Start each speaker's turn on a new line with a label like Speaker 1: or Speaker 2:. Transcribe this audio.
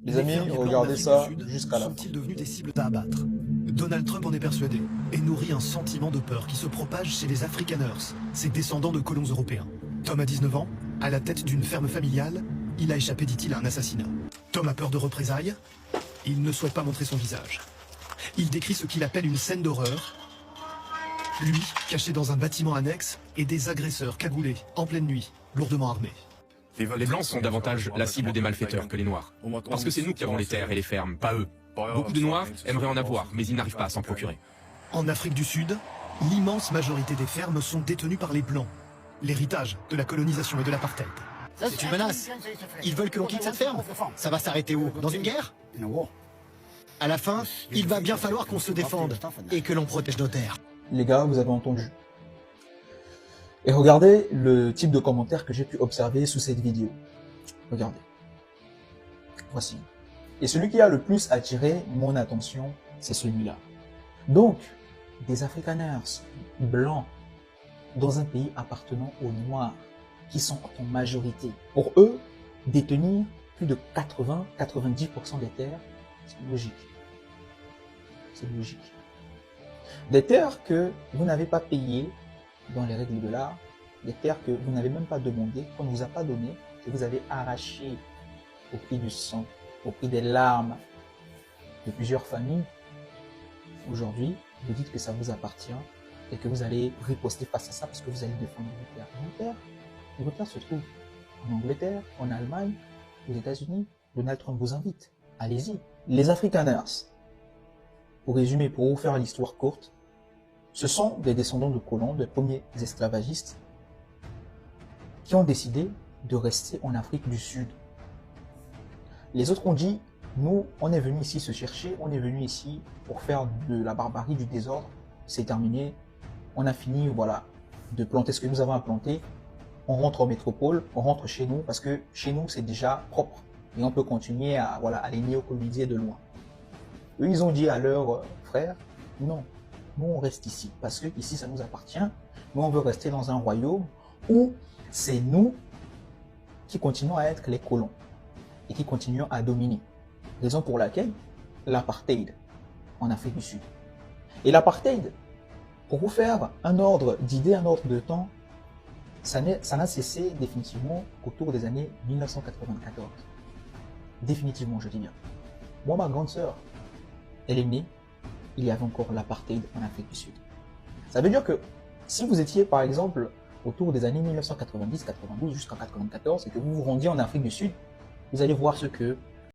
Speaker 1: Les
Speaker 2: Les
Speaker 1: amis,
Speaker 2: fermiers blancs
Speaker 1: regardez
Speaker 2: d'Afrique
Speaker 1: ça
Speaker 2: du Sud
Speaker 1: jusqu'à la fin.
Speaker 2: sont-ils devenus des cibles à abattre? Donald Trump en est persuadé et nourrit un sentiment de peur qui se propage chez les Afrikaners, ces descendants de colons européens. Tom a 19 ans, à la tête d'une ferme familiale, il a échappé, dit-il, à un assassinat. Tom a peur de représailles, il ne souhaite pas montrer son visage. Il décrit ce qu'il appelle une scène d'horreur. Lui, caché dans un bâtiment annexe, et des agresseurs cagoulés, en pleine nuit, lourdement armés.
Speaker 3: Les Blancs sont davantage la cible des malfaiteurs que les Noirs. Parce que c'est nous qui avons les terres et les fermes, pas eux. Beaucoup de Noirs aimeraient en avoir, mais ils n'arrivent pas à s'en procurer.
Speaker 2: En Afrique du Sud, l'immense majorité des fermes sont détenues par les Blancs, l'héritage de la colonisation et de l'apartheid.
Speaker 4: C'est une menace. Ils veulent que l'on quitte cette ferme. Ça va s'arrêter où? Dans une guerre? À la fin, il va bien falloir qu'on se défende et que l'on protège nos terres.
Speaker 1: Les gars, vous avez entendu. Et regardez le type de commentaires que j'ai pu observer sous cette vidéo. Regardez. Voici. Et celui qui a le plus attiré mon attention, c'est celui-là. Donc, des Afrikaners blancs dans un pays appartenant aux Noirs, qui sont en majorité. Pour eux, détenir plus de 80-90% des terres, c'est logique. C'est logique. Des terres que vous n'avez pas payées dans les règles de l'art, des terres que vous n'avez même pas demandé, qu'on ne vous a pas donné, que vous avez arrachées au prix du sang, au prix des larmes de plusieurs familles. Aujourd'hui, vous dites que ça vous appartient et que vous allez riposter face à ça parce que vous allez défendre vos terres. Vos terres se trouvent en Angleterre, en Allemagne, aux États-Unis. Donald Trump vous invite. Allez-y. Les Afrikaners, pour résumer, pour vous faire l'histoire courte, ce sont des descendants de colons, des premiers esclavagistes, qui ont décidé de rester en Afrique du Sud. Les autres ont dit, nous, on est venu ici se chercher, on est venu ici pour faire de la barbarie, du désordre, c'est terminé, on a fini, voilà, de planter ce que nous avons à planter, on rentre en métropole, on rentre chez nous, parce que chez nous, c'est déjà propre, et on peut continuer à, voilà, à les néocoloniser de loin. Eux, ils ont dit à leurs frères, non, nous, on reste ici, parce que ici, ça nous appartient, mais on veut rester dans un royaume où c'est nous qui continuons à être les colons, et qui continuons à dominer. Raison pour laquelle l'apartheid en Afrique du Sud. Et l'apartheid, pour vous faire un ordre d'idées, un ordre de temps, ça n'a cessé définitivement autour des années 1994. Définitivement, je dis bien. Moi, ma grande sœur, elle est née, il y avait encore l'apartheid en Afrique du Sud. Ça veut dire que si vous étiez, par exemple, autour des années 1990-92 jusqu'en 1994 et que vous vous rendiez en Afrique du Sud, vous allez voir ce que